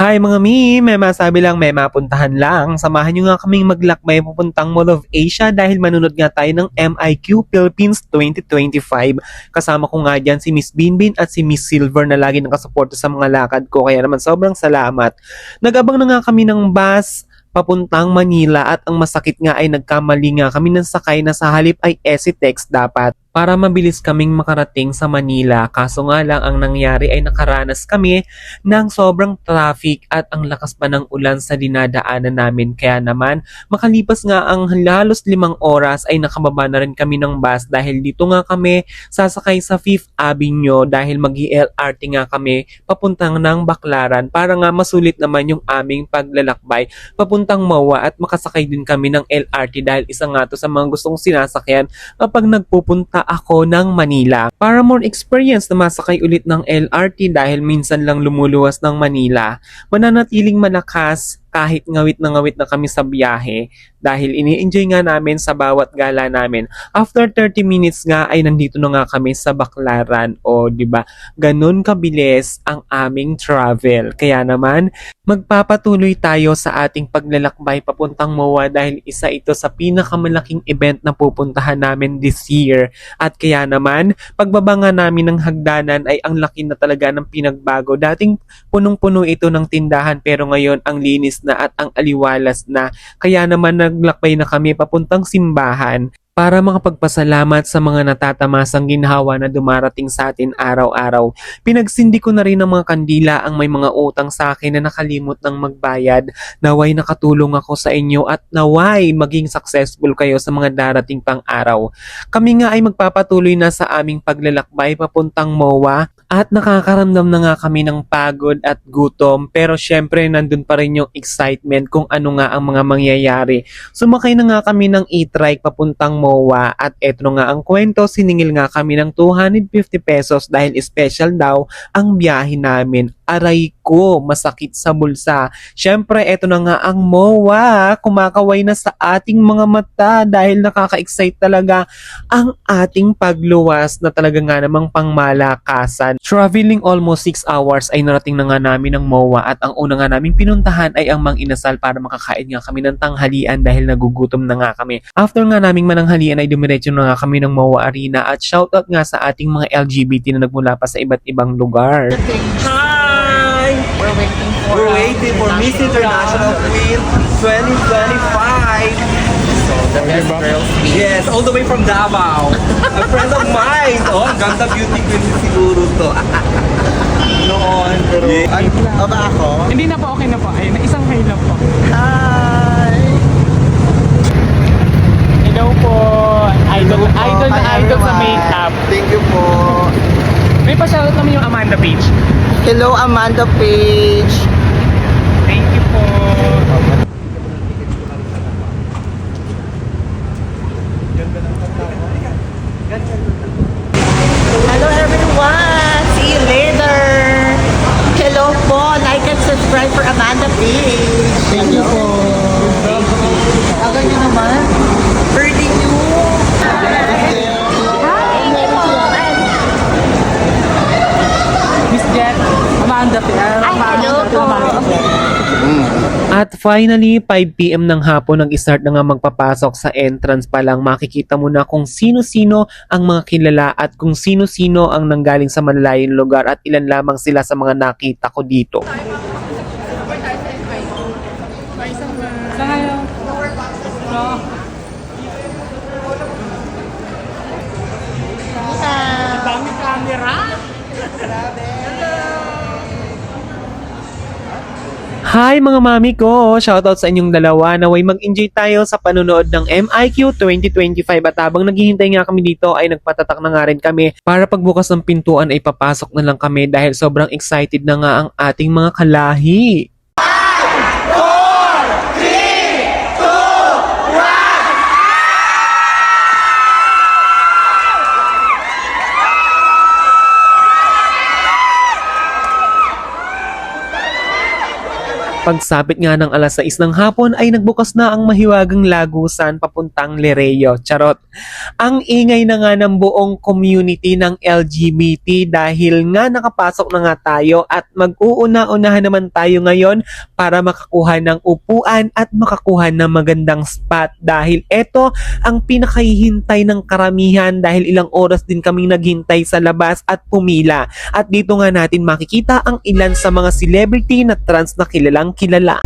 Hi mga mi! May masabi lang, may mapuntahan lang. Samahan nyo nga kaming maglakbay papuntang Mall of Asia dahil manunod nga tayo ng MIQ Philippines 2025. Kasama ko nga dyan si Miss Binbin at si Miss Silver na lagi nakasuporta sa mga lakad ko. Kaya naman sobrang salamat. Nag-abang na nga kami ng bus papuntang Manila at ang masakit nga ay nagkamali nga kami ng sakay na sa halip ay EasyTex dapat para mabilis kaming makarating sa Manila. Kaso nga lang ang nangyari ay nakaranas kami ng sobrang traffic at ang lakas pa ng ulan sa dinadaanan namin. Kaya naman makalipas nga ang halos 5 oras ay nakababa na rin kami ng bus dahil dito nga kami sasakay sa 5th Avenue dahil mag-LRT nga kami papuntang ng Baclaran para nga masulit naman yung aming paglalakbay papuntang MOA at makasakay din kami ng LRT dahil isa nga to sa mga gustong sinasakyan kapag nagpupunta ako ng Manila. Para more experience na masakay ulit ng LRT dahil minsan lang lumuluwas ng Manila, mananatiling malakas kahit ngawit na kami sa biyahe dahil ini-enjoy nga namin sa bawat gala namin. After 30 minutes nga ay nandito na nga kami sa Baclaran o di ba? Ganun kabilis ang aming travel. Kaya naman magpapatuloy tayo sa ating paglalakbay papuntang MOA dahil isa ito sa pinakamalaking event na pupuntahan namin this year. At kaya naman pagbaba nga namin ng hagdanan ay ang laki na talaga ng pinagbago. Dating punong-puno ito ng tindahan pero ngayon ang linis na at ang aliwalas na. Kaya naman naglakbay na kami papuntang simbahan para makapagpasalamat sa mga natatamasang ginhawa na dumarating sa atin araw-araw. Pinagsindi ko na rin ng mga kandila ang may mga utang sa akin na nakalimot ng magbayad. Naway nakatulong ako sa inyo at naway maging successful kayo sa mga darating pang araw. Kami nga ay magpapatuloy na sa aming paglalakbay papuntang MOA at nakakaramdam na nga kami ng pagod at gutom pero syempre nandun pa rin yung excitement kung ano nga ang mga mangyayari. Sumakay na nga kami ng e-trike papuntang MOA at eto nga ang kwento, siningil nga kami ng 250 pesos dahil special daw ang biyahe namin. Aray ko, masakit sa bulsa. Syempre, eto na nga ang MOA, kumakaway na sa ating mga mata dahil nakaka-excite talaga ang ating pagluwas na talaga nga namang pangmalakasan. Traveling almost 6 hours ay narating na nga namin ng MOA at ang una nga naming pinuntahan ay ang Mang Inasal para makakain nga kami ng tanghalian dahil nagugutom na nga kami. After nga naming mananghalian ay dumiretso na nga kami ng MOA Arena at shoutout nga sa ating mga LGBT na nagmula pa sa iba't ibang lugar. Hi! We're waiting for Miss International Queen 2025. So, the best girls. Yes, all the way from Davao. A friend of mine. Oh, ganda beauty queen siguro to. Noon. Pero, ay, ba ako? Hindi na po, okay na po. Ayun, isang hi lang po. Hi! Hello po. Idol, Hello po. idol na Hi, idol sa everyone. makeup. Thank you po. May pa-shoutout naman yung Amanda Page. Hello, Amanda Page. Thank you po. Hello everyone! See you later! Hello po! Like and subscribe for Amanda Page! Thank you po. Aga nyo naman? Birdie nyo! Hi po! Miss Jet, Amanda Page. Hello po! At finally, 5 PM ng hapon nag-start na nga magpapasok sa entrance pa lang. Makikita mo na kung sino-sino ang mga kilala at kung sino-sino ang nanggaling sa malalayong lugar at ilan lamang sila sa mga nakita ko dito. Sa ngayon. No. Dami camera. Hi mga mami ko! Shoutout sa inyong dalawa. Naway mag-enjoy tayo sa panonood ng MIQ 2025 at habang naghihintay nga kami dito ay nagpatatak na nga rin kami para pagbukas ng pintuan ay papasok na lang kami dahil sobrang excited na nga ang ating mga kalahi. Pagsapit nga ng alas 6 ng hapon ay nagbukas na ang mahiwagang lagusan papuntang Lereo. Charot. Ang ingay na nga ng buong community ng LGBT dahil nga nakapasok na nga tayo at mag-uuna-unahan naman tayo ngayon para makakuha ng upuan at makakuha ng magandang spot dahil eto ang pinakahihintay ng karamihan dahil ilang oras din kaming naghintay sa labas at pumila. At dito nga natin makikita ang ilan sa mga celebrity na trans na kilalang kilala.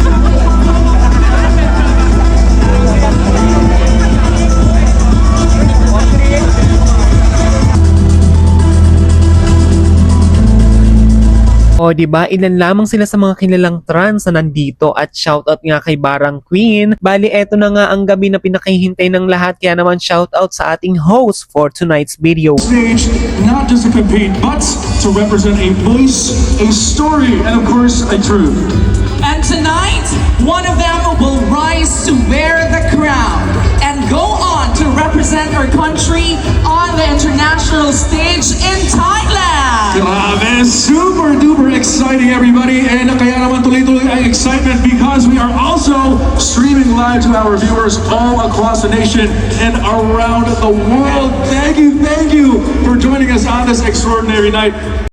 O diba, ilan lamang sila sa mga kilalang trans na nandito at shoutout nga kay Barang Queen. Bali, eto na nga ang gabi na pinakahihintay ng lahat kaya naman shoutout sa ating host for tonight's video. Stage, not just to compete, but to represent a voice, a story, and of course, a truth. And tonight, one of them will rise to wear the crown and go on to represent our country on the international stage in Thailand. Grabe, super duper exciting everybody, and kaya naman tuloy-tuloy ang excitement because we are also streaming live to our viewers all across the nation and around the world. Thank you for joining us on this extraordinary night.